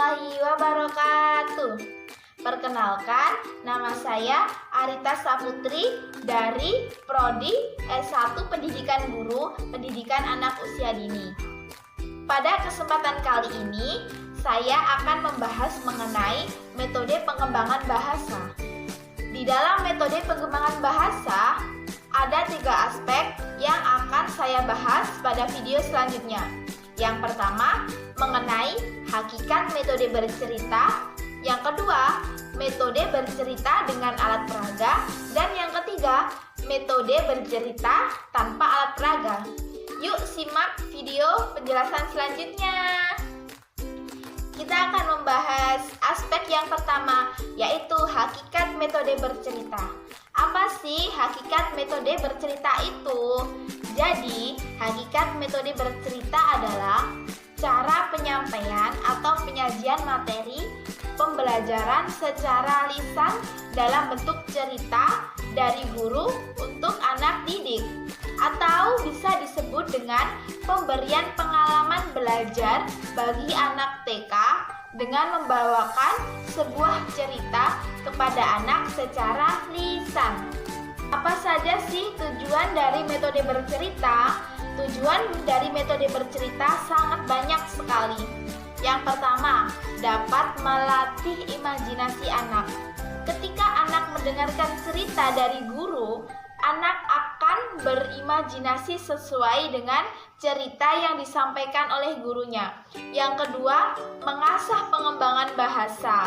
warahmatullahi wabarakatuh. Perkenalkan, nama saya Arita Saputri dari Prodi S1 Pendidikan Guru, Pendidikan Anak Usia Dini. Pada kesempatan kali ini, saya akan membahas mengenai metode pengembangan bahasa. Di dalam metode pengembangan bahasa, ada 3 aspek yang akan saya bahas pada video selanjutnya. Yang pertama, mengenai hakikat metode bercerita. Yang kedua, metode bercerita dengan alat peraga. Dan yang ketiga, metode bercerita tanpa alat peraga. Yuk simak video penjelasan selanjutnya. Kita akan membahas aspek yang pertama, yaitu hakikat metode bercerita. Apa sih hakikat metode bercerita itu? Jadi, hakikat metode bercerita adalah cara penyampaian atau penyajian materi pembelajaran secara lisan dalam bentuk cerita dari guru untuk anak didik, atau bisa disebut dengan pemberian pengalaman belajar bagi anak TK dengan membawakan sebuah cerita kepada anak secara lisan. Apa saja sih tujuan dari metode bercerita? Tujuan dari metode bercerita sangat banyak sekali. Yang pertama, dapat melatih imajinasi anak. Ketika anak mendengarkan cerita dari guru, anak akan berimajinasi sesuai dengan cerita yang disampaikan oleh gurunya. Yang kedua, mengasah pengembangan bahasa.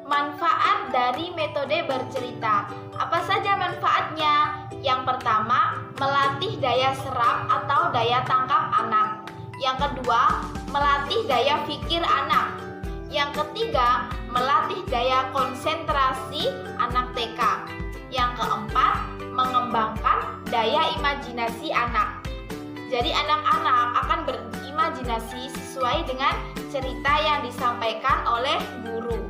Manfaat dari metode bercerita. Apa saja manfaatnya? Yang pertama, melatih daya serap atau daya tangkap anak. Yang kedua, melatih daya pikir anak. Yang ketiga, melatih daya konsentrasi anak TK. Yang keempat, mengembangkan daya imajinasi anak. Jadi anak-anak akan berimajinasi sesuai dengan cerita yang disampaikan oleh guru.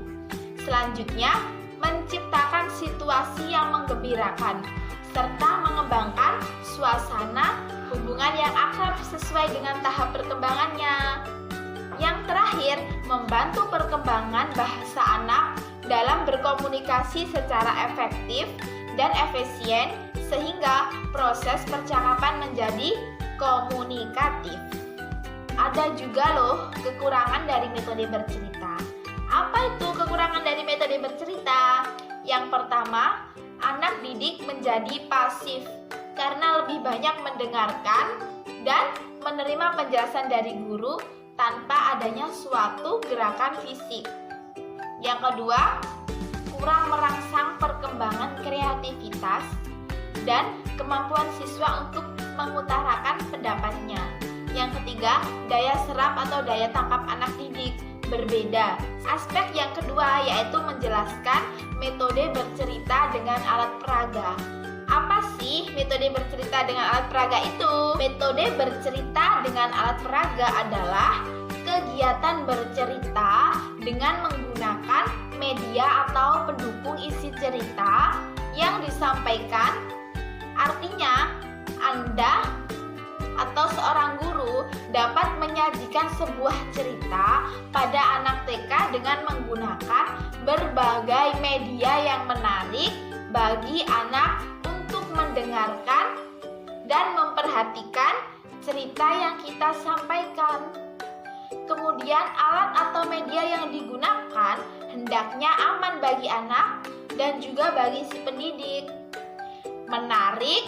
Selanjutnya, menciptakan situasi yang menggembirakan serta mengembangkan suasana hubungan yang akrab sesuai dengan tahap perkembangannya. Yang terakhir, membantu perkembangan bahasa anak dalam berkomunikasi secara efektif dan efisien sehingga proses percakapan menjadi komunikatif. Ada juga loh kekurangan dari metode bercerita. Apa itu kekurangan dari metode bercerita? Yang pertama, anak didik menjadi pasif karena lebih banyak mendengarkan dan menerima penjelasan dari guru tanpa adanya suatu gerakan fisik. Yang kedua, kurang merangsang perkembangan kreativitas dan kemampuan siswa untuk mengutarakan pendapatnya. Yang ketiga, daya serap atau daya tangkap anak didik berbeda. Aspek yang kedua yaitu menjelaskan metode bercerita dengan alat peraga. Apa sih metode bercerita dengan alat peraga itu? Metode bercerita dengan alat peraga adalah kegiatan bercerita dengan menggunakan media atau pendukung isi cerita yang disampaikan. Artinya, Anda atau seorang guru dapat menyajikan sebuah cerita pada anak TK dengan menggunakan berbagai media yang menarik bagi anak untuk mendengarkan dan memperhatikan cerita yang kita sampaikan. Kemudian alat atau media yang digunakan hendaknya aman bagi anak dan juga bagi si pendidik, menarik,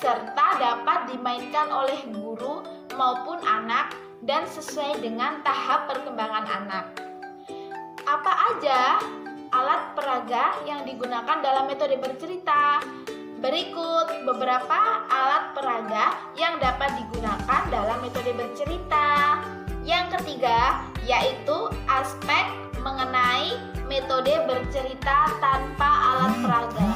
serta dapat dimainkan oleh guru maupun anak dan sesuai dengan tahap perkembangan anak. Apa aja alat peraga yang digunakan dalam metode bercerita? Berikut beberapa alat peraga yang dapat digunakan dalam metode bercerita. Yang ketiga, yaitu aspek mengenai metode bercerita tanpa alat peraga.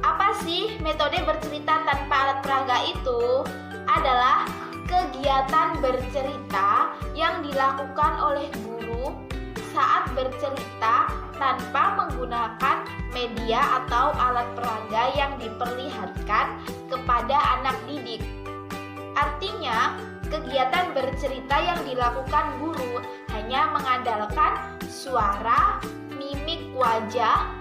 Apa sih metode bercerita tanpa alat peraga itu? Adalah kegiatan bercerita yang dilakukan oleh guru saat bercerita tanpa menggunakan media atau alat peraga yang diperlihatkan kepada anak didik. Artinya, kegiatan bercerita yang dilakukan guru hanya mengandalkan suara, mimik wajah,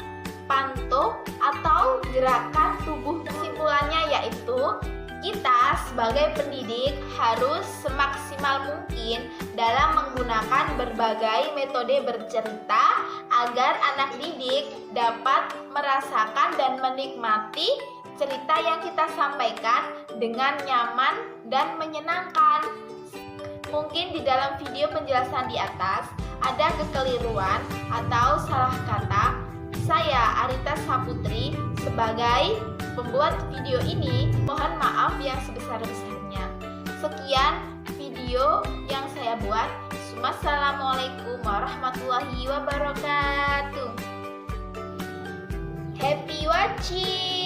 pantuk, atau gerakan tubuh. Kesimpulannya yaitu kita sebagai pendidik harus semaksimal mungkin dalam menggunakan berbagai metode bercerita agar anak didik dapat merasakan dan menikmati cerita yang kita sampaikan dengan nyaman dan menyenangkan. Mungkin di dalam video penjelasan di atas ada kekeliruan atau salah kata. Saya Arita Saputri sebagai pembuat video ini mohon maaf yang sebesar-besarnya. Sekian video yang saya buat. Wassalamualaikum warahmatullahi wabarakatuh. Happy watching.